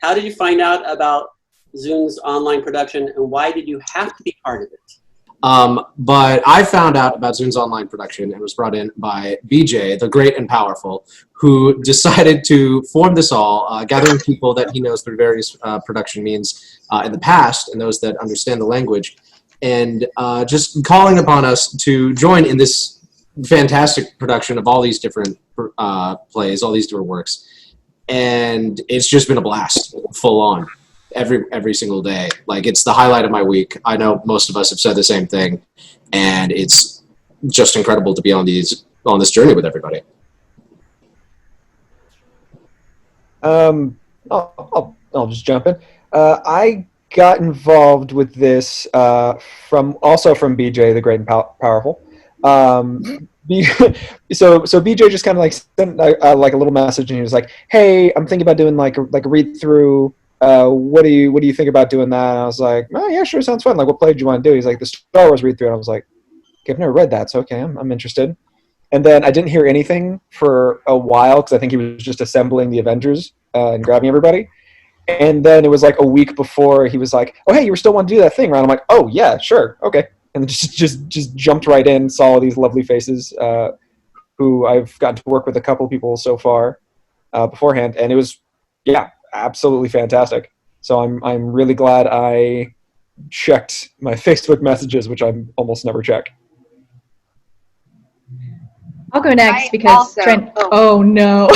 how did you find out about Zounds online production, and why did you have to be part of it? But I found out about Zounds online production and was brought in by BJ, the great and powerful, who decided to form this all, gathering people that he knows through various production means in the past and those that understand the language, and just calling upon us to join in this fantastic production of all these different plays, all these different works. And it's just been a blast, full on. Every single day. Like, it's the highlight of my week. I know most of us have said the same thing, and it's just incredible to be on this journey with everybody. I'll just jump in. I got involved with this from BJ, the great and powerful. So BJ just kind of like sent like a little message, and he was like, "Hey, I'm thinking about doing like a read through. What do you think about doing that?" And I was like, "Oh yeah, sure, sounds fun. Like, what play do you want to do?" He's like, "The Star Wars read through." And I was like, "Okay, I've never read that, so okay, I'm interested." And then I didn't hear anything for a while because I think he was just assembling the Avengers and grabbing everybody. And then it was like a week before he was like, "Oh hey, you still want to do that thing, right?" I'm like, "Oh yeah, sure, okay." And just jumped right in, saw all these lovely faces who I've gotten to work with a couple people so far beforehand, and it was absolutely fantastic. So I'm really glad I checked my Facebook messages, which I almost never check. I'll go next because Trent. Oh no.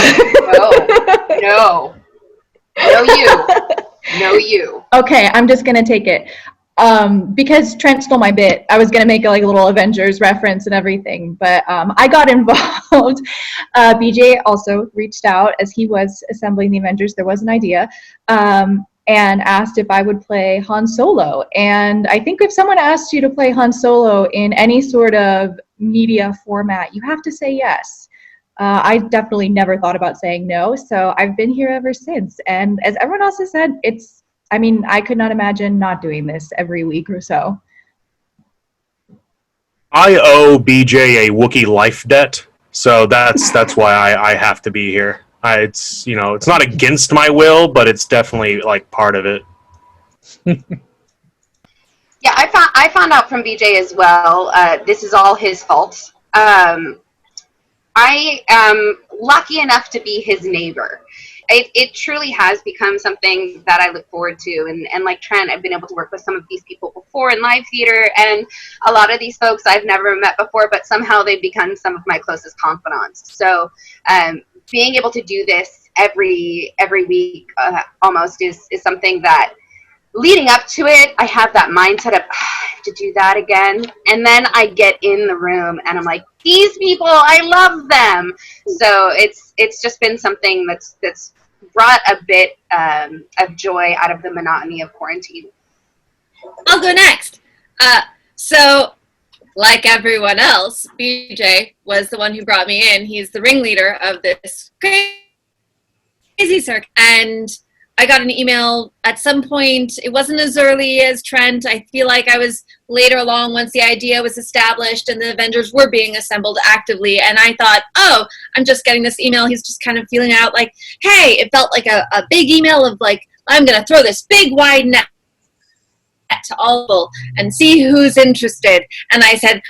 No, you. Okay, I'm just gonna take it. Because Trent stole my bit, I was going to make like a little Avengers reference and everything, but I got involved. BJ also reached out as he was assembling the Avengers. There was an idea, and asked if I would play Han Solo. And I think if someone asks you to play Han Solo in any sort of media format, you have to say yes. I definitely never thought about saying no, so I've been here ever since. And as everyone else has said, I could not imagine not doing this every week or so. I owe BJ a Wookiee life debt, so that's why I have to be here. It's not against my will, but it's definitely like part of it. Yeah, I found out from BJ as well. This is all his fault. I am lucky enough to be his neighbor. It truly has become something that I look forward to. And like Trent, I've been able to work with some of these people before in live theater, and a lot of these folks I've never met before, but somehow they've become some of my closest confidants. So being able to do this every week almost is something that, leading up to it, I have that mindset of, I have to do that again. And then I get in the room and I'm like, these people, I love them. So it's just been something that's brought a bit of joy out of the monotony of quarantine. I'll go next. So, like everyone else, BJ was the one who brought me in. He's the ringleader of this crazy circus. And I got an email at some point. It wasn't as early as Trent. I feel like I was later along once the idea was established and the Avengers were being assembled actively. And I thought, oh, I'm just getting this email. He's just kind of feeling out like, hey, it felt like a big email of like, I'm going to throw this big wide net to all people and see who's interested. And I said,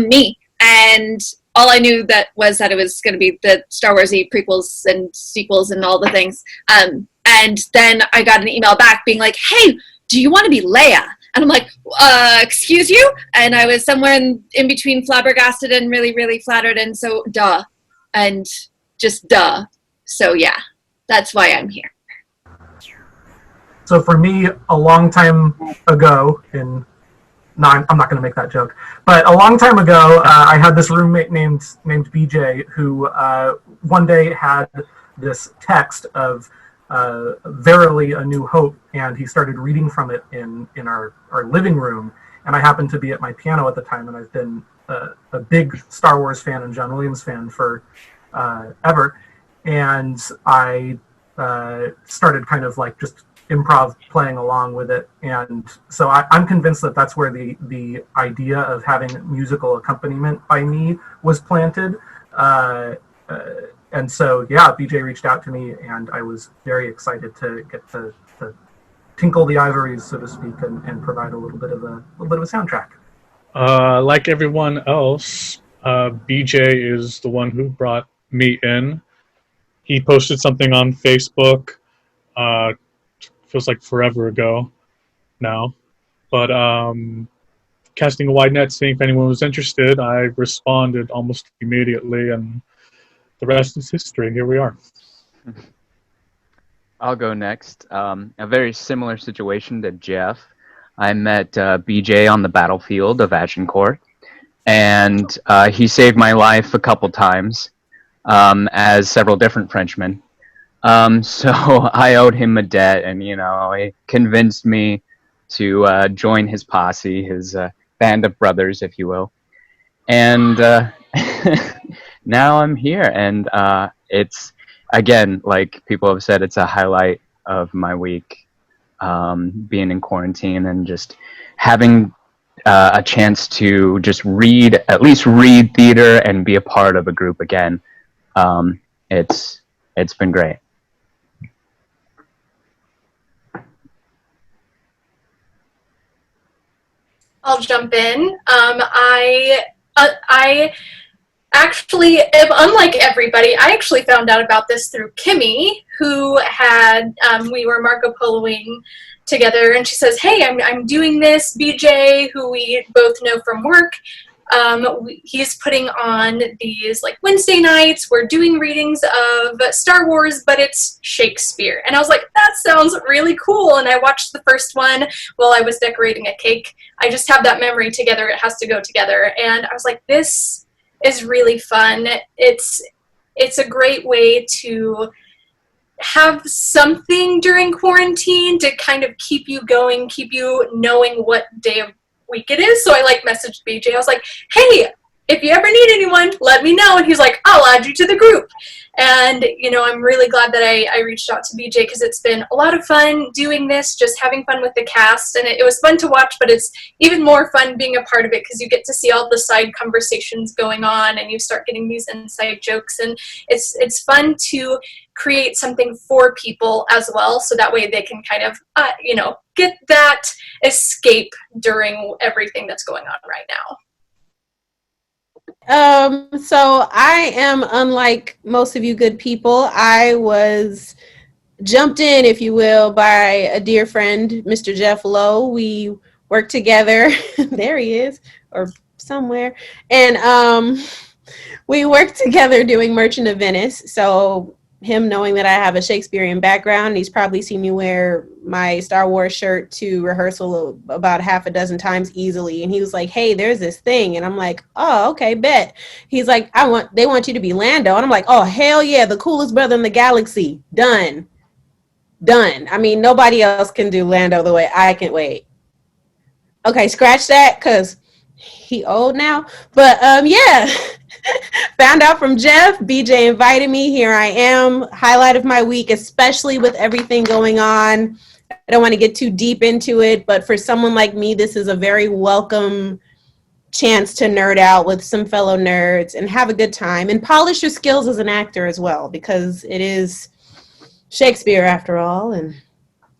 me. And all I knew that was that it was going to be the Star Wars-y prequels and sequels and all the things. And then I got an email back being like, hey, do you want to be Leia? And I'm like, excuse you? And I was somewhere in between flabbergasted and really, really flattered. And so, duh. And just duh. So, yeah, that's why I'm here. So for me, a long time ago, I'm not going to make that joke, but a long time ago, I had this roommate named BJ who one day had this text of Verily, A New Hope, and he started reading from it in our living room, and I happened to be at my piano at the time, and I've been a big Star Wars fan and John Williams fan for ever, and I started kind of like just improv playing along with it, and so I'm convinced that that's where the idea of having musical accompaniment by me was planted. And so, yeah, BJ reached out to me, and I was very excited to get to tinkle the ivories, so to speak, and provide a little bit of a soundtrack. Like everyone else, BJ is the one who brought me in. He posted something on Facebook. Feels like forever ago now, but casting a wide net, seeing if anyone was interested. I responded almost immediately, and the rest is history. Here we are. I'll go next. A very similar situation to Jeff. I met BJ on the battlefield of Agincourt, and he saved my life a couple times, as several different Frenchmen. So I owed him a debt, and he convinced me to join his posse, his band of brothers, if you will. And now I'm here, and it's, again, like people have said, it's a highlight of my week, being in quarantine and just having a chance to just at least read theater and be a part of a group again. It's been great. I'll jump in. I actually am unlike everybody. I actually found out about this through Kimmy, who had, we were Marco Poloing together, and she says, hey, I'm doing this. BJ, who we both know from work, he's putting on these like Wednesday nights. We're doing readings of Star Wars, but it's Shakespeare. And I was like, that sounds really cool. And I watched the first one while I was decorating a cake. I just have that memory together. It has to go together. And I was like, this is really fun. It's a great way to have something during quarantine to kind of keep you going, keep you knowing what day of week it is. So I messaged BJ. I was like, hey, if you ever need anyone, let me know. And he's like, I'll add you to the group. And, I'm really glad that I reached out to BJ, because it's been a lot of fun doing this, just having fun with the cast. And it was fun to watch, but it's even more fun being a part of it, because you get to see all the side conversations going on, and you start getting these inside jokes. And it's fun to create something for people as well, so that way they can kind of, get that escape during everything that's going on right now. So I am unlike most of you good people. I was jumped in, if you will, by a dear friend, Mr. Jeff Lowe. We worked together. There he is, or somewhere. And we worked together doing Merchant of Venice. So him knowing that I have a Shakespearean background, he's probably seen me wear my Star Wars shirt to rehearsal about half a dozen times easily. And he was like, hey, there's this thing. And I'm like, oh, okay, bet. He's like, they want you to be Lando. And I'm like, oh, hell yeah, the coolest brother in the galaxy. Done. I mean, nobody else can do Lando the way I can. Wait. Okay, scratch that, because he old now. But yeah. Found out from Jeff. BJ invited me. Here I am. Highlight of my week, especially with everything going on. I don't want to get too deep into it, but for someone like me, this is a very welcome chance to nerd out with some fellow nerds and have a good time and polish your skills as an actor as well, because it is Shakespeare after all, and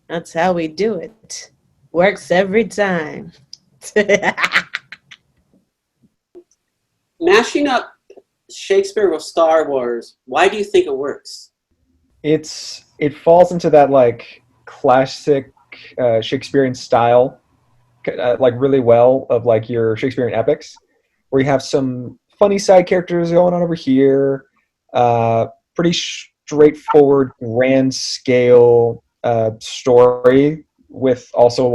that's how we do it. Works every time. Mashing up Shakespeare with Star Wars, why do you think it works? It falls into that classic Shakespearean style, really well, of your Shakespearean epics, where you have some funny side characters going on over here, pretty straightforward grand scale story with also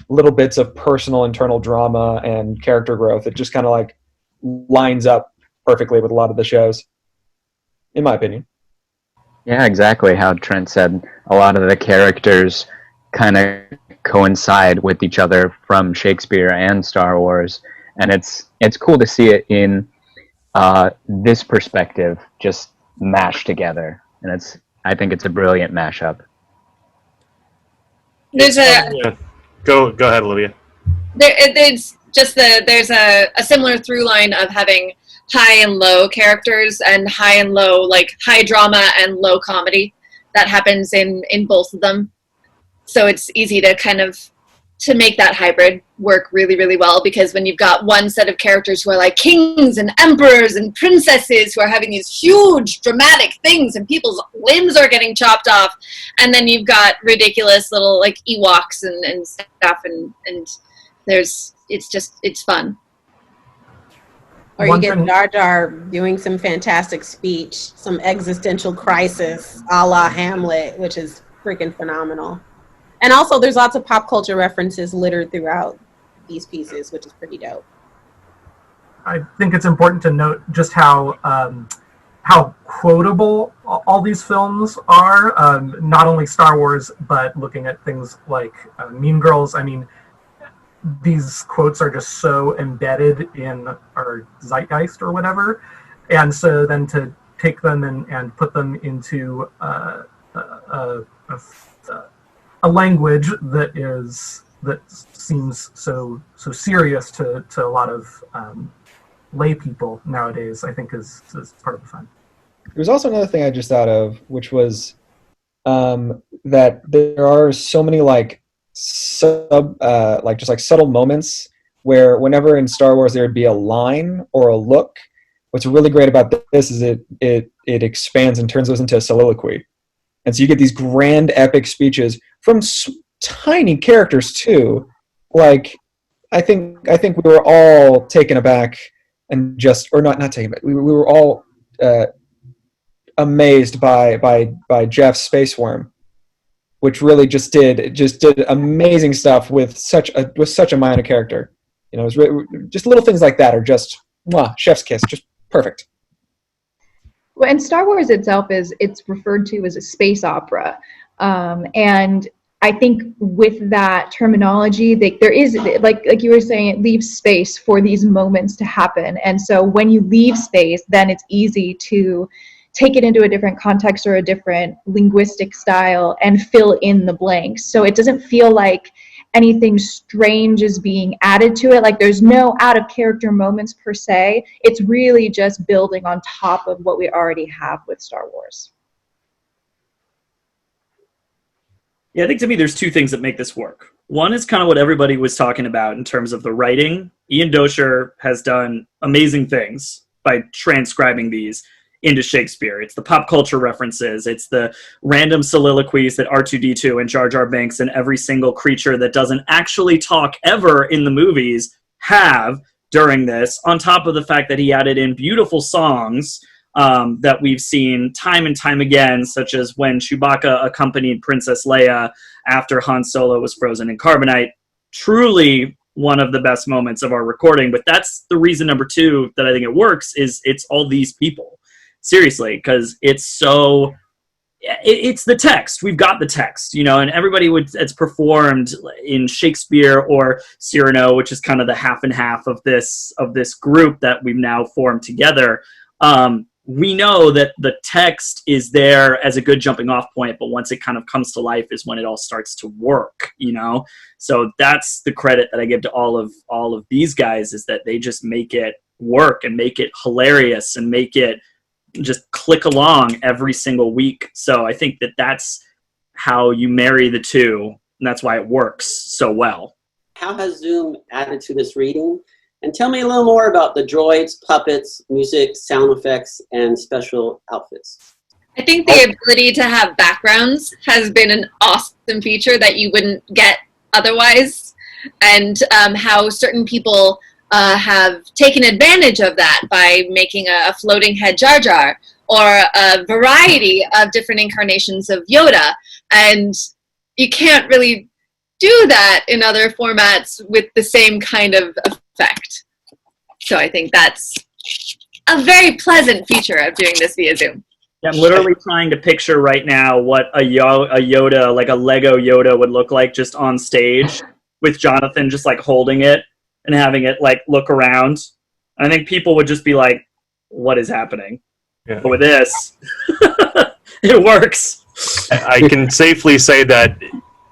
little bits of personal internal drama and character growth. It just kind of lines up perfectly with a lot of the shows, in my opinion. Yeah, exactly how Trent said. A lot of the characters kind of coincide with each other from Shakespeare and Star Wars, and it's cool to see it in this perspective, just mashed together. And I think it's a brilliant mashup. There's a Go ahead, Olivia. there's a similar through line of having high and low characters, and high and low, like high drama and low comedy that happens in both of them. So it's easy to kind of to make that hybrid work really, really well, because when you've got one set of characters who are like kings and emperors and princesses who are having these huge dramatic things and people's limbs are getting chopped off, and then you've got ridiculous little like Ewoks and stuff, and it's fun. Or you get Jar Jar doing some fantastic speech, some existential crisis a la Hamlet, which is freaking phenomenal. And also there's lots of pop culture references littered throughout these pieces, which is pretty dope. I think it's important to note just how quotable all these films are. Not only Star Wars, but looking at things like Mean Girls. I mean, these quotes are just so embedded in our zeitgeist or whatever. And so then to take them and put them into a language that seems so serious to a lot of lay people nowadays, I think is part of the fun. There's also another thing I just thought of, which was that there are so many subtle moments where whenever in Star Wars there'd be a line or a look. What's really great about this is it expands and turns those into a soliloquy. And so you get these grand epic speeches from tiny characters too. Like, I think we were all taken aback and not taken aback. We were all amazed by Jeff's space worm, which really just did amazing stuff with such a minor character. You know, it was just little things like that are just chef's kiss, just perfect. Well, and Star Wars itself it's referred to as a space opera, and I think with that terminology, there is like you were saying, it leaves space for these moments to happen, and so when you leave space, then it's easy to take it into a different context or a different linguistic style and fill in the blanks. So it doesn't feel like anything strange is being added to it. Like there's no out of character moments per se. It's really just building on top of what we already have with Star Wars. Yeah, I think to me there's two things that make this work. One is kind of what everybody was talking about in terms of the writing. Ian Doescher has done amazing things by transcribing these into Shakespeare. It's the pop culture references. It's the random soliloquies that R2-D2 and Jar Jar Binks and every single creature that doesn't actually talk ever in the movies have during this, on top of the fact that he added in beautiful songs that we've seen time and time again, such as when Chewbacca accompanied Princess Leia after Han Solo was frozen in carbonite. Truly one of the best moments of our recording. But that's the reason number two that I think it works is it's all these people. Seriously, because it's the text. We've got the text, and everybody it's performed in Shakespeare or Cyrano, which is kind of the half and half of this group that we've now formed together. We know that the text is there as a good jumping off point, but once it kind of comes to life is when it all starts to work, So that's the credit that I give to all of these guys, is that they just make it work and make it hilarious and make it just click along every single week. So I think that that's how you marry the two, and that's why it works so well. How has Zoom added to this reading? And tell me a little more about the droids, puppets, music, sound effects, and special outfits. I think the ability to have backgrounds has been an awesome feature that you wouldn't get otherwise, and how certain people have taken advantage of that by making a floating head Jar Jar, or a variety of different incarnations of Yoda. And you can't really do that in other formats with the same kind of effect. So I think that's a very pleasant feature of doing this via Zoom. Yeah, I'm literally trying to picture right now what a Yoda, like a Lego Yoda, would look like just on stage with Jonathan just like holding it and having it like look around. I think people would just be like, what is happening? Yeah. But with this, it works. I can safely say that,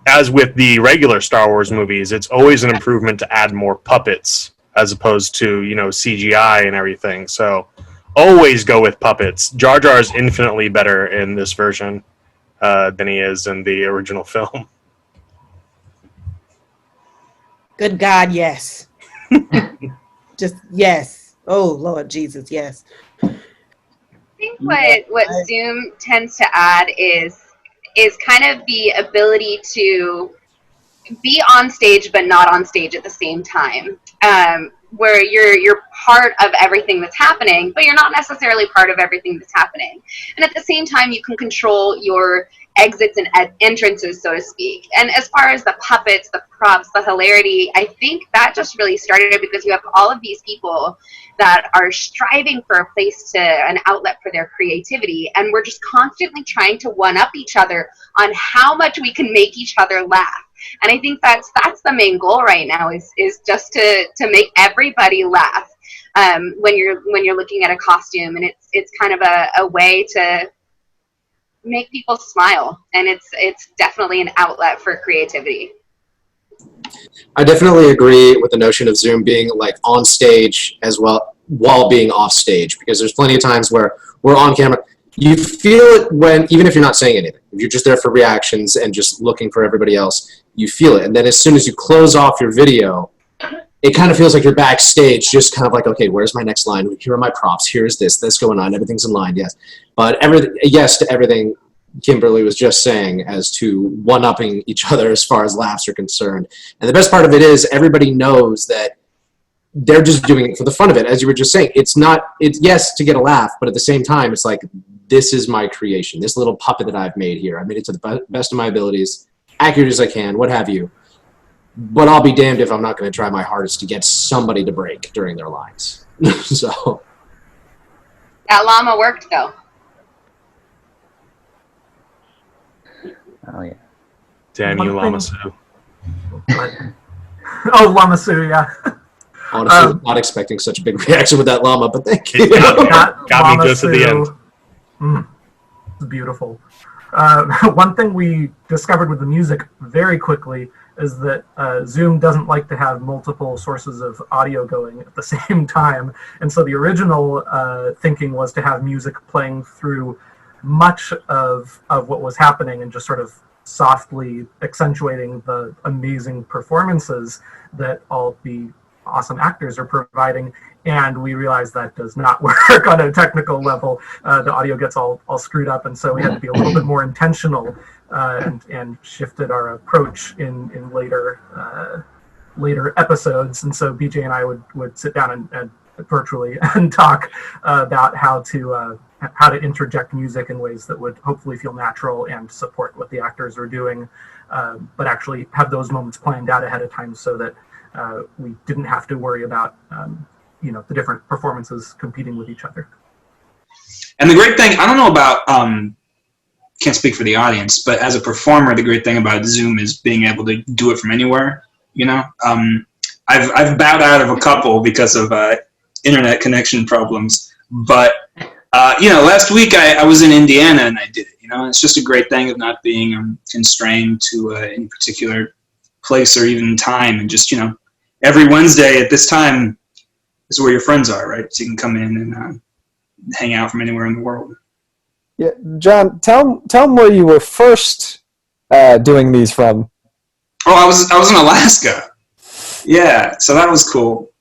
as with the regular Star Wars movies, it's always an improvement to add more puppets as opposed to, CGI and everything. So always go with puppets. Jar Jar is infinitely better in this version than he is in the original film. Good God, yes. Just yes. Oh Lord Jesus, yes. I think what Zoom tends to add is kind of the ability to be on stage but not on stage at the same time, where you're part of everything that's happening, but you're not necessarily part of everything that's happening. And at the same time, you can control your exits and entrances, so to speak. And as far as the puppets, the props, the hilarity, I think that just really started because you have all of these people that are striving for a place to an outlet for their creativity, and we're just constantly trying to one up each other on how much we can make each other laugh. And I think that's the main goal right now is just to make everybody laugh when you're looking at a costume, and it's kind of a way to make people smile, and it's definitely an outlet for creativity. I definitely agree with the notion of Zoom being like on stage as well while being off stage, because there's plenty of times where we're on camera. You feel it when, even if you're not saying anything, if you're just there for reactions and just looking for everybody else, you feel it. And then as soon as you close off your video, it kind of feels like you're backstage, just kind of like, okay, where's my next line? Here are my props. Here's this going on. Everything's in line, yes. But yes to everything Kimberly was just saying as to one-upping each other as far as laughs are concerned. And the best part of it is everybody knows that they're just doing it for the fun of it. As you were just saying, it's yes to get a laugh, but at the same time, it's like, this is my creation, this little puppet that I've made here. I made it to the best of my abilities, accurate as I can, what have you. But I'll be damned if I'm not going to try my hardest to get somebody to break during their lines. So That llama worked, though. Oh, yeah. Damn you, Lama Su. Oh, Lama Su, yeah. Honestly, not expecting such a big reaction with that llama, but thank you. Got me just at the end. It's beautiful. One thing we discovered with the music very quickly is that Zoom doesn't like to have multiple sources of audio going at the same time. And so the original thinking was to have music playing through much of what was happening and just sort of softly accentuating the amazing performances that all the awesome actors are providing. And we realized that does not work on a technical level. The audio gets all screwed up, and so we had to be a little bit more intentional and shifted our approach in later episodes. And so BJ and I would sit down and virtually and talk about how to interject music in ways that would hopefully feel natural and support what the actors are doing, but actually have those moments planned out ahead of time so that we didn't have to worry about the different performances competing with each other. And the great thing, I don't know about, can't speak for the audience, but as a performer, the great thing about Zoom is being able to do it from anywhere. I've bowed out of a couple because of internet connection problems, but last week I was in Indiana and I did it. It's just a great thing of not being constrained to any particular place or even time, and just every Wednesday at this time is where your friends are, right? So you can come in and hang out from anywhere in the world. Yeah, John, tell them where you were first doing these from. Oh, I was in Alaska. Yeah, so that was cool.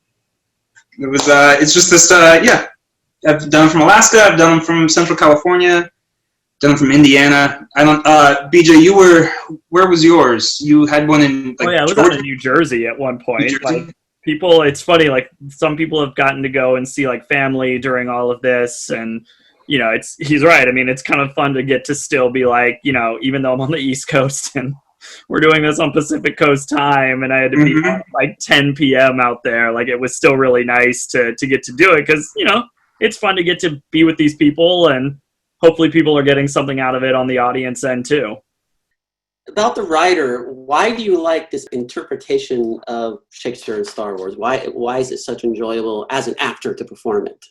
It was it's just this yeah. I've done them from Alaska. I've done them from Central California. Done them from Indiana. I don't. BJ, where was yours? You had one in I was out in New Jersey at one point. People, it's funny. Like some people have gotten to go and see like family during all of this, and he's right. I mean, it's kind of fun to get to still be like, even though I'm on the East Coast and we're doing this on Pacific Coast time, and I had to be like 10 p.m. out there. Like it was still really nice to get to do it because it's fun to get to be with these people, and hopefully people are getting something out of it on the audience end too. About the writer, why do you like this interpretation of Shakespeare and Star Wars? Why is it such enjoyable as an actor to perform it?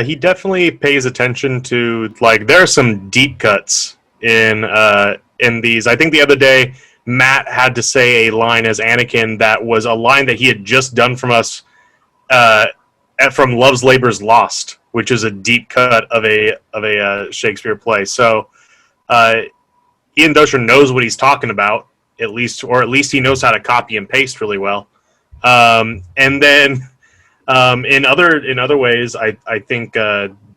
He definitely pays attention to, there are some deep cuts in these. I think the other day Matt had to say a line as Anakin that was a line that he had just done from us from Love's Labor's Lost, which is a deep cut of a Shakespeare play. So Ian Doescher knows what he's talking about, at least he knows how to copy and paste really well. And then in other ways, I think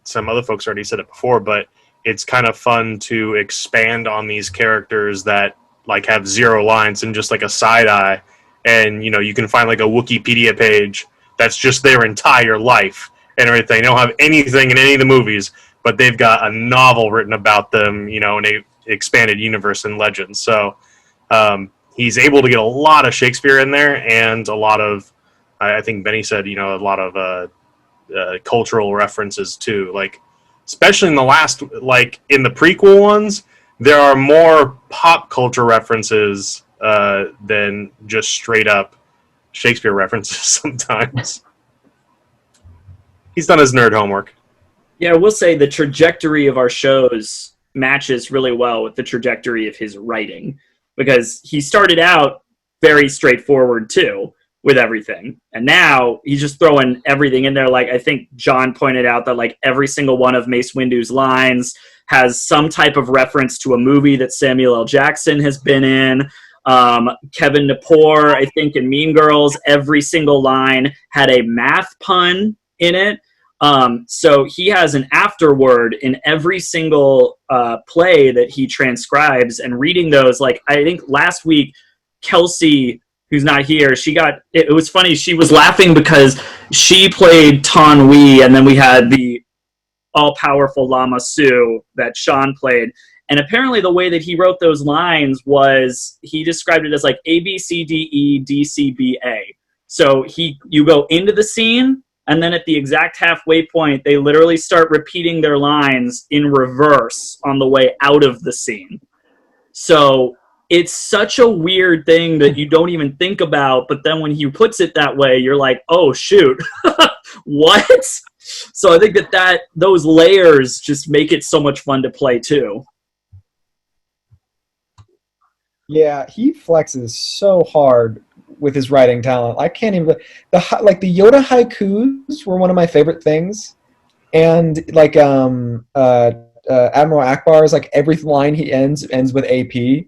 some other folks already said it before, but it's kind of fun to expand on these characters that like have 0 lines and just like a side eye, and you can find like a Wikipedia page that's just their entire life and everything. They don't have anything in any of the movies, but they've got a novel written about them, in a expanded universe and legends. So he's able to get a lot of Shakespeare in there, and a lot of, I think Benny said, a lot of cultural references too. Like, especially in the last, like in the prequel ones, there are more pop culture references than just straight up Shakespeare references sometimes. He's done his nerd homework. Yeah, I will say the trajectory of our shows matches really well with the trajectory of his writing, because he started out very straightforward too with everything, and now he's just throwing everything in there. Like, I think John pointed out that like every single one of Mace Windu's lines has some type of reference to a movie that Samuel L. Jackson has been in. Kevin Napor, I think in Mean Girls, every single line had a math pun in it. So he has an afterword in every single play that he transcribes, and reading those, like I think last week, Kelsey, who's not here, it was funny, she was laughing because she played Tan Wee, and then we had the all-powerful Lama Su that Sean played. And apparently the way that he wrote those lines was, he described it as like A, B, C, D, E, D, C, B, A. So you go into the scene, and then at the exact halfway point, they literally start repeating their lines in reverse on the way out of the scene. So it's such a weird thing that you don't even think about, but then when he puts it that way, you're like, oh, shoot. What? So I think that those layers just make it so much fun to play, too. Yeah, he flexes so hard with his writing talent. I can't even the Yoda haikus were one of my favorite things, and like Admiral Akbar is like every line he ends with AP,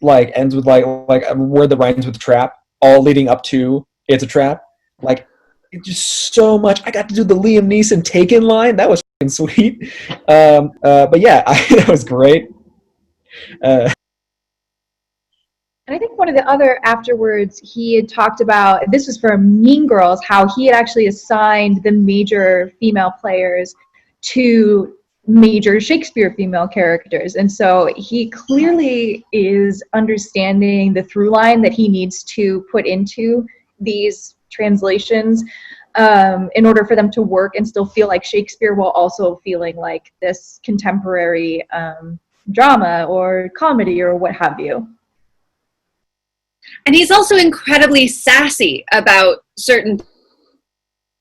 like ends with like word that rhymes with trap, all leading up to it's a trap. Like, it's just so much. I got to do the Liam Neeson Taken line. That was fucking sweet. But yeah, that was great. And I think one of the other afterwards, he had talked about, this was for Mean Girls, how he had actually assigned the major female players to major Shakespeare female characters. And so he clearly is understanding the through line that he needs to put into these translations in order for them to work and still feel like Shakespeare, while also feeling like this contemporary drama or comedy or what have you. And he's also incredibly sassy about certain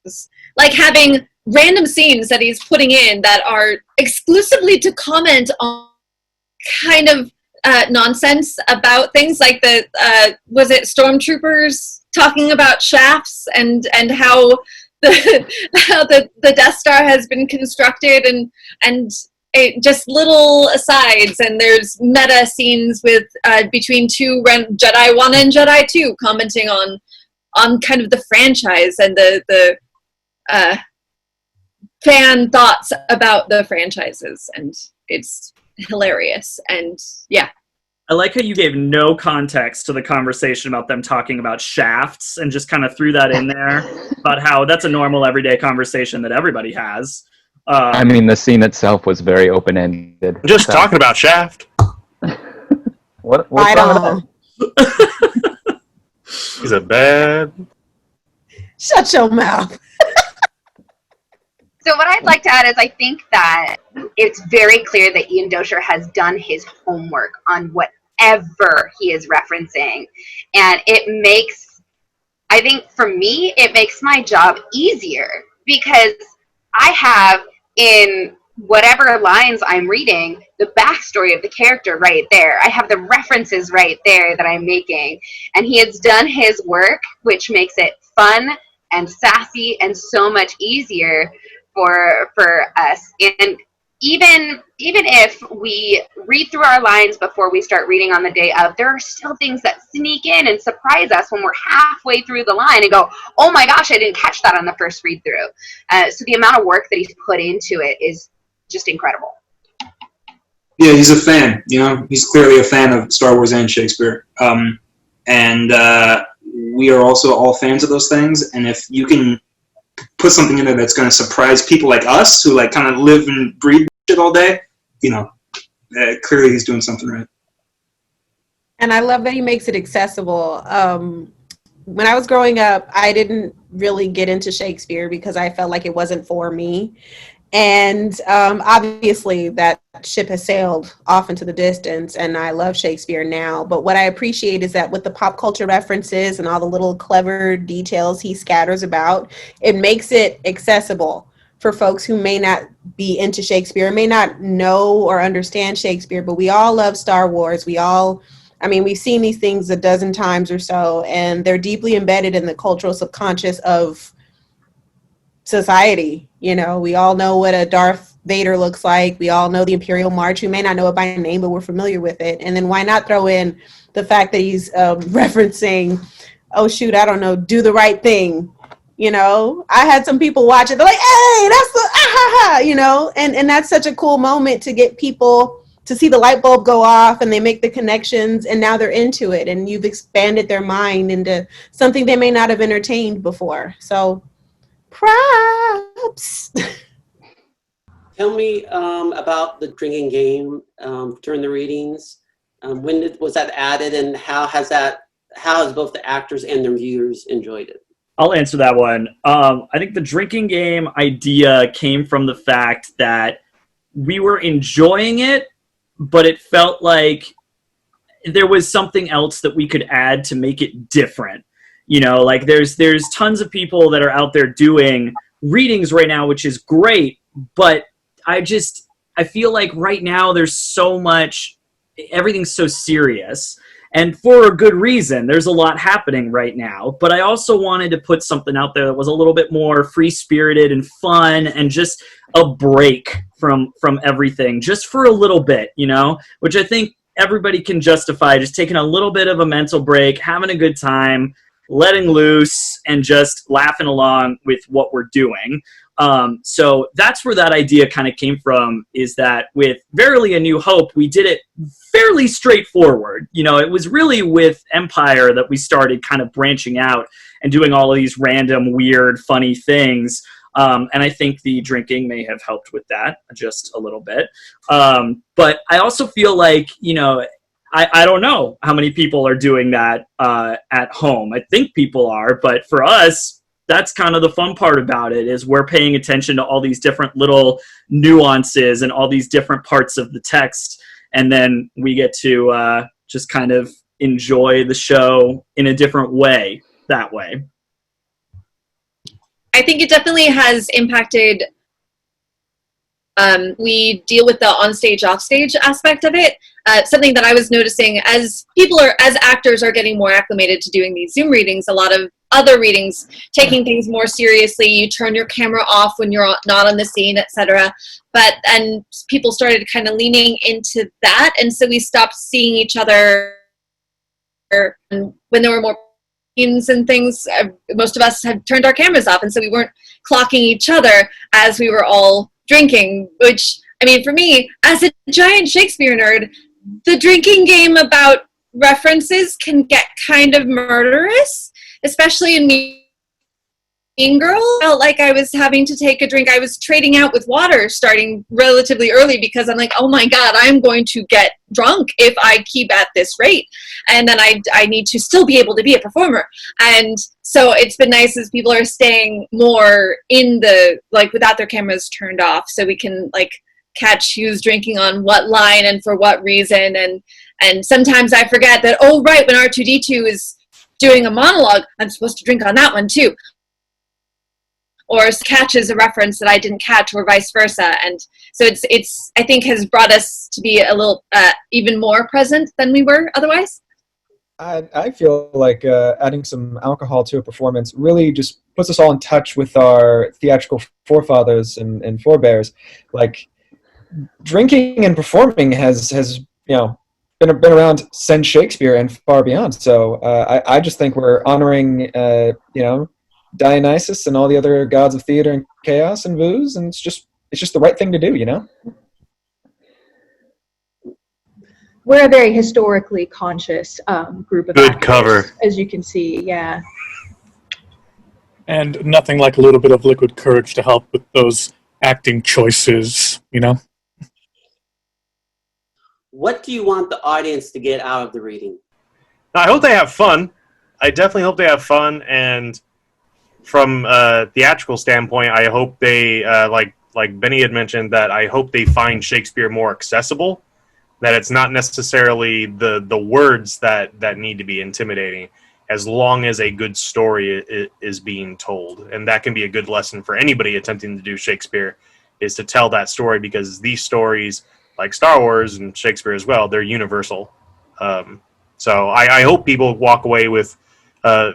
things, like having random scenes that he's putting in that are exclusively to comment on kind of nonsense about things, like was it stormtroopers talking about shafts and how the Death Star has been constructed, and just little asides, and there's meta scenes with between two Jedi 1 and Jedi 2 commenting on kind of the franchise and the fan thoughts about the franchises, and it's hilarious. And yeah, I like how you gave no context to the conversation about them talking about shafts and just kind of threw that in there about how that's a normal everyday conversation that everybody has. I mean, the scene itself was very open-ended. Just talking about Shaft. What's Right wrong with that? He's a bad... Shut your mouth. So what I'd like to add is I think that it's very clear that Ian Doescher has done his homework on whatever he is referencing. And it makes, I think for me, it makes my job easier, because I have in whatever lines I'm reading, the backstory of the character right there. I have the references right there that I'm making. And he has done his work, which makes it fun and sassy and so much easier for us. And even if we read through our lines before we start reading on the day of, there are still things that sneak in and surprise us when we're halfway through the line and go, oh my gosh, I didn't catch that on the first read through. So the amount of work that he's put into it is just incredible. Yeah, he's a fan. You know, he's clearly a fan of Star Wars and Shakespeare. And we are also all fans of those things. And if you can put something in there that's going to surprise people like us, who like kind of live and breathe shit all day, you know, clearly he's doing something right. And I love that he makes it accessible. When I was growing up, I didn't really get into Shakespeare because I felt like it wasn't for me. And obviously that ship has sailed off into the distance, and I love Shakespeare now. But what I appreciate is that with the pop culture references and all the little clever details he scatters about, it makes it accessible for folks who may not be into Shakespeare, may not know or understand Shakespeare, but we all love Star Wars. We've seen these things a dozen times or so, and they're deeply embedded in the cultural subconscious of society. You know, we all know what a Darth Vader looks like. We all know the Imperial March. We may not know it by name, but we're familiar with it. And then why not throw in the fact that he's referencing, oh shoot, I don't know, do the right thing. You know, I had some people watch it. They're like, hey, that's the, you know, and that's such a cool moment to get people to see the light bulb go off, and they make the connections, and now they're into it, and you've expanded their mind into something they may not have entertained before. So props. Tell me about the drinking game during the readings. When was that added, and how has both the actors and the viewers enjoyed it? I'll answer that one. I think the drinking game idea came from the fact that we were enjoying it, but it felt like there was something else that we could add to make it different. You know, like there's tons of people that are out there doing readings right now, which is great, but I feel like right now there's so much, everything's so serious, and for a good reason. There's a lot happening right now, but I also wanted to put something out there that was a little bit more free-spirited and fun, and just a break from everything, just for a little bit, you know, which I think everybody can justify, just taking a little bit of a mental break, having a good time, letting loose, and just laughing along with what we're doing. So that's where that idea kind of came from, is that with Verily A New Hope, we did it fairly straightforward. You know, it was really with Empire that we started kind of branching out and doing all of these random, weird, funny things. And I think the drinking may have helped with that just a little bit. But I also feel like, you know, I don't know how many people are doing that at home. I think people are, but for us, that's kind of the fun part about it, is we're paying attention to all these different little nuances and all these different parts of the text. And then we get to just kind of enjoy the show in a different way that way. I think it definitely has impacted. We deal with the on-stage, off-stage aspect of it. Something that I was noticing as actors are getting more acclimated to doing these Zoom readings, a lot of other readings, taking things more seriously. You turn your camera off when you're not on the scene, etc. And people started kind of leaning into that, and so we stopped seeing each other when there were more scenes and things. Most of us had turned our cameras off, and so we weren't clocking each other as we were all drinking, which, I mean, for me, as a giant Shakespeare nerd, the drinking game about references can get kind of murderous, especially in Mean Girl. I felt like I was having to take a drink. I was trading out with water starting relatively early because I'm like, oh my God, I'm going to get drunk if I keep at this rate. And then I need to still be able to be a performer. And so it's been nice as people are staying more in the, like, without their cameras turned off, so we can like catch who's drinking on what line and for what reason. And sometimes I forget that, oh right, when R2-D2 is doing a monologue, I'm supposed to drink on that one too. or catches a reference that I didn't catch, or vice versa. And so it's I think has brought us to be a little even more present than we were otherwise. I feel like adding some alcohol to a performance really just puts us all in touch with our theatrical forefathers and forebears. Like, drinking and performing has been around since Shakespeare and far beyond. So I just think we're honoring Dionysus and all the other gods of theater and chaos and booze, and it's just the right thing to do, you know. We're a very historically conscious group of Good actors, cover. as you can see. Yeah. And nothing like a little bit of liquid courage to help with those acting choices, you know? What do you want the audience to get out of the reading? I hope they have fun. I definitely hope they have fun. And from a theatrical standpoint, I hope they, like Benny had mentioned, that I hope they find Shakespeare more accessible. That it's not necessarily the words that need to be intimidating, as long as a good story is being told. And that can be a good lesson for anybody attempting to do Shakespeare, is to tell that story, because these stories, like Star Wars and Shakespeare as well, they're universal. So I hope people walk away with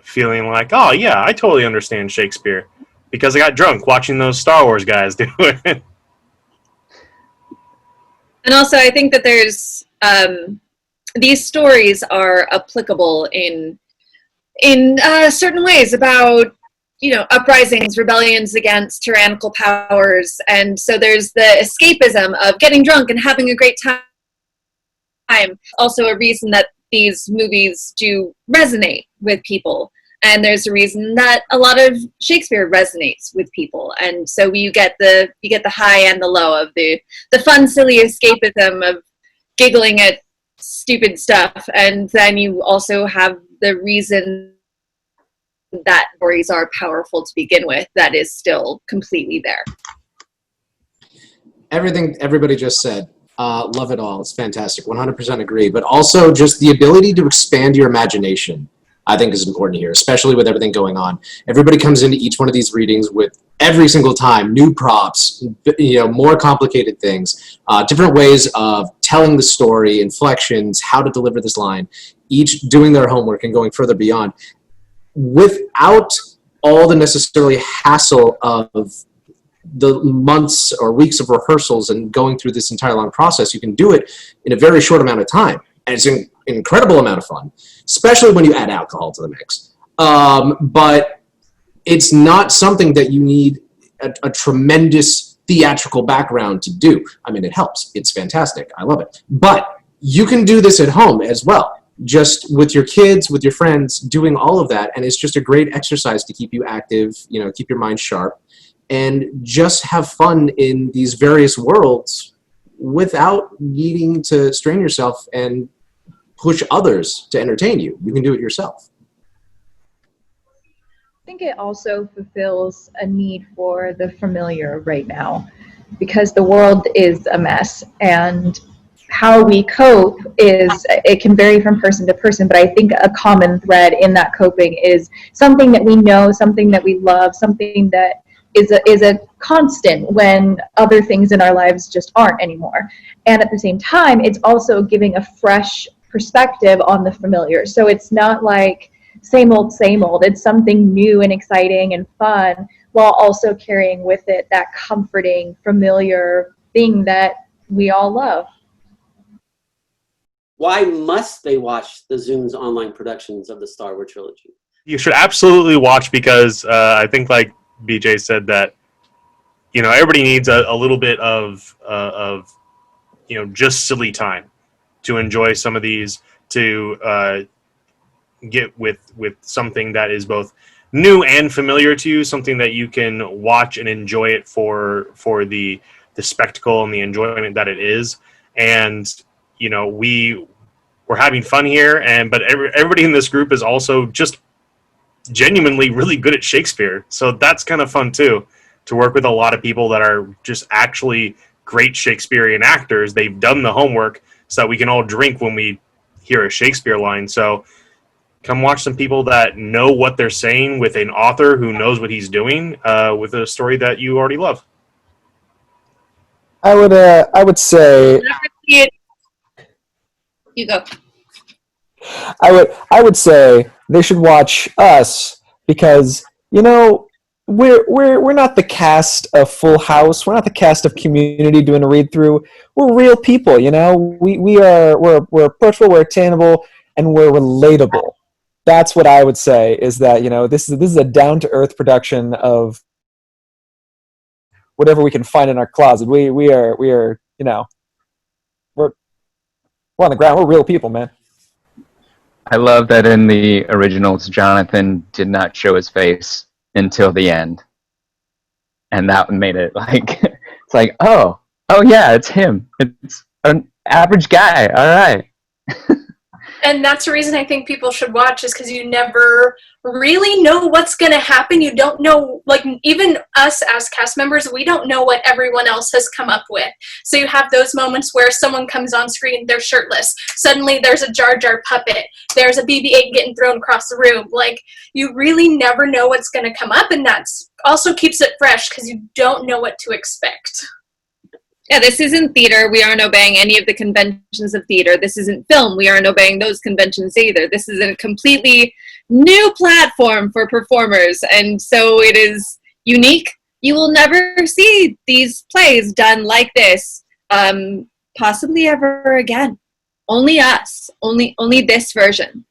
feeling like, oh yeah, I totally understand Shakespeare, because I got drunk watching those Star Wars guys do it. And also, I think that there's these stories are applicable in certain ways about, you know, uprisings, rebellions against tyrannical powers, and so there's the escapism of getting drunk and having a great time. Also, a reason that these movies do resonate with people. And there's a reason that a lot of Shakespeare resonates with people, and so you get the high and the low of the fun, silly escapism of giggling at stupid stuff, and then you also have the reason that stories are powerful to begin with that is still completely there. Everything everybody just said. Love it all. It's fantastic. 100% agree. But also just the ability to expand your imagination, I think, is important here, especially with everything going on. Everybody comes into each one of these readings with every single time new props, more complicated things, different ways of telling the story, inflections, how to deliver this line, each doing their homework and going further beyond, without all the necessarily hassle of the months or weeks of rehearsals and going through this entire long process. You can do it in a very short amount of time. And it's an incredible amount of fun, especially when you add alcohol to the mix. But it's not something that you need a tremendous theatrical background to do. I mean, it helps. It's fantastic. I love it. But you can do this at home as well, just with your kids, with your friends, doing all of that. And it's just a great exercise to keep you active, keep your mind sharp, and just have fun in these various worlds without needing to strain yourself and push others to entertain you. You can do it yourself. I think it also fulfills a need for the familiar right now, because the world is a mess, and how we cope it can vary from person to person, but I think a common thread in that coping is something that we know, something that we love, something that is a constant when other things in our lives just aren't anymore. And at the same time, it's also giving a fresh perspective on the familiar. So it's not like same old, it's something new and exciting and fun, while also carrying with it that comforting, familiar thing that we all love. Why must they watch the Zounds online productions of the Star Wars trilogy? You should absolutely watch, because I think, like BJ said, that everybody needs a little bit of just silly time to enjoy some of these, to get with something that is both new and familiar to you, something that you can watch and enjoy it for the spectacle and the enjoyment that it is. And we're having fun here, but everybody in this group is also just genuinely really good at Shakespeare. So that's kind of fun too, to work with a lot of people that are just actually great Shakespearean actors. They've done the homework so that we can all drink when we hear a Shakespeare line. So Come watch some people that know what they're saying with an author who knows what he's doing with a story that you already love. I would say You go. I would say they should watch us because we're not the cast of Full House. We're not the cast of Community doing a read through. We're real people. We're approachable, we're attainable, and we're relatable. That's what I would say. Is that this is a down to earth production of whatever we can find in our closet. We are we're on the ground. We're real people, man. I love that in the originals, Jonathan did not show his face until the end. And that made it like, it's like, oh yeah, it's him. It's an average guy. All right. And that's the reason I think people should watch, is because you never really know what's going to happen. You don't know, like, even us as cast members, we don't know what everyone else has come up with. So you have those moments where someone comes on screen, they're shirtless. Suddenly there's a Jar Jar puppet. There's a BB-8 getting thrown across the room. Like, you really never know what's going to come up, and that's also keeps it fresh because you don't know what to expect. Yeah, this isn't theater. We aren't obeying any of the conventions of theater. This isn't film. We aren't obeying those conventions either. This is a completely new platform for performers, and so it is unique. You will never see these plays done like this, possibly ever again. Only us. Only this version.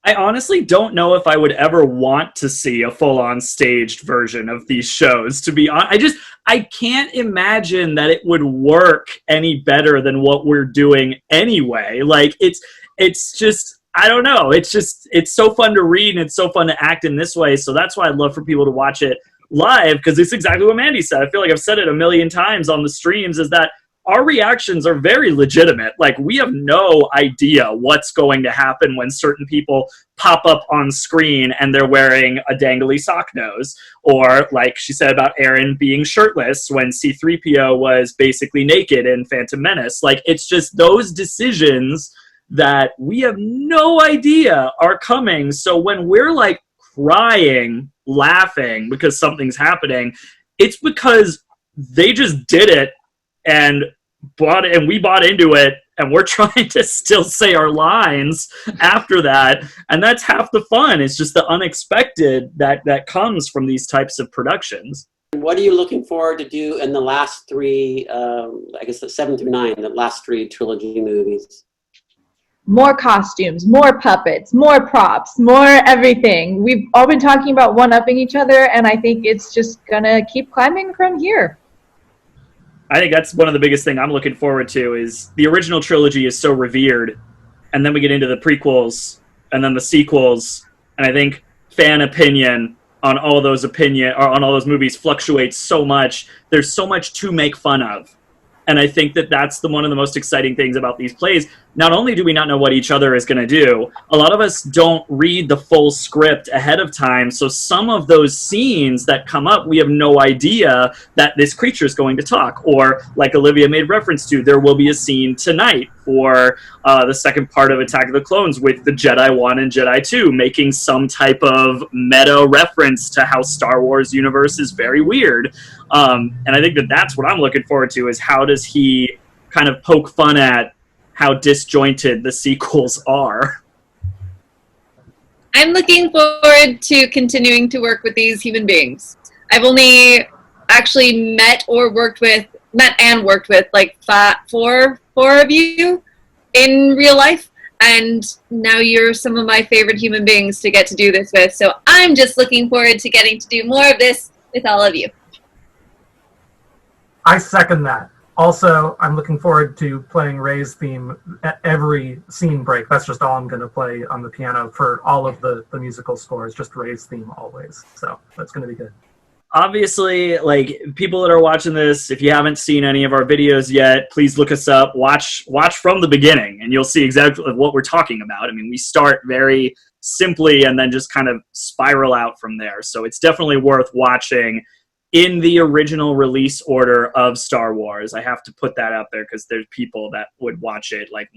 I honestly don't know if I would ever want to see a full-on staged version of these shows, to be honest. I can't imagine that it would work any better than what we're doing anyway. Like, it's just, I don't know. It's so fun to read, and it's so fun to act in this way. So that's why I'd love for people to watch it live, because it's exactly what Mandy said. I feel like I've said it a million times on the streams, is that our reactions are very legitimate. Like, we have no idea what's going to happen when certain people pop up on screen and they're wearing a dangly sock nose. Or, like she said about Aaron being shirtless when C-3PO was basically naked in Phantom Menace. Like, it's just those decisions that we have no idea are coming. So when we're, like, crying, laughing because something's happening, it's because they just did it and we bought into it, and we're trying to still say our lines after that, and that's half the fun. It's just the unexpected that comes from these types of productions. What are you looking forward to do in the last three, I guess the 7 through 9, the last three trilogy movies? More costumes, more puppets, more props, more everything. We've all been talking about one-upping each other, and I think it's just gonna keep climbing from here. I think that's one of the biggest thing I'm looking forward to, is the original trilogy is so revered, and then we get into the prequels and then the sequels, and I think fan opinion on all those movies fluctuates so much. There's so much to make fun of. And I think that's one of the most exciting things about these plays. Not only do we not know what each other is going to do, a lot of us don't read the full script ahead of time, so some of those scenes that come up, we have no idea that this creature is going to talk. Or, like Olivia made reference to, there will be a scene tonight for the second part of Attack of the Clones with the Jedi 1 and Jedi 2 making some type of meta reference to how Star Wars universe is very weird. And I think that's what I'm looking forward to, is how does he kind of poke fun at how disjointed the sequels are. I'm looking forward to continuing to work with these human beings. I've only actually met and worked with like four of you in real life, and now you're some of my favorite human beings to get to do this with. So I'm just looking forward to getting to do more of this with all of you. I second that. Also, I'm looking forward to playing Ray's theme at every scene break. That's just all I'm going to play on the piano for all of the musical scores, just Ray's theme always. So that's going to be good. Obviously, like, people that are watching this, if you haven't seen any of our videos yet, please look us up. Watch from the beginning, and you'll see exactly what we're talking about. I mean, we start very simply and then just kind of spiral out from there. So it's definitely worth watching. in the original release order of Star Wars. I have to put that out there because there's people that would watch it like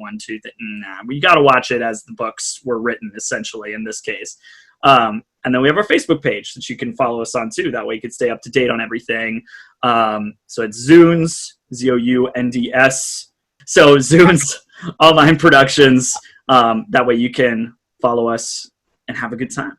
we got to watch it as the books were written, essentially, in this case. And then we have our Facebook page that you can follow us on too. That way you can stay up to date on everything. So it's Zounds, Zounds. So Zounds Online Productions. That way you can follow us and have a good time.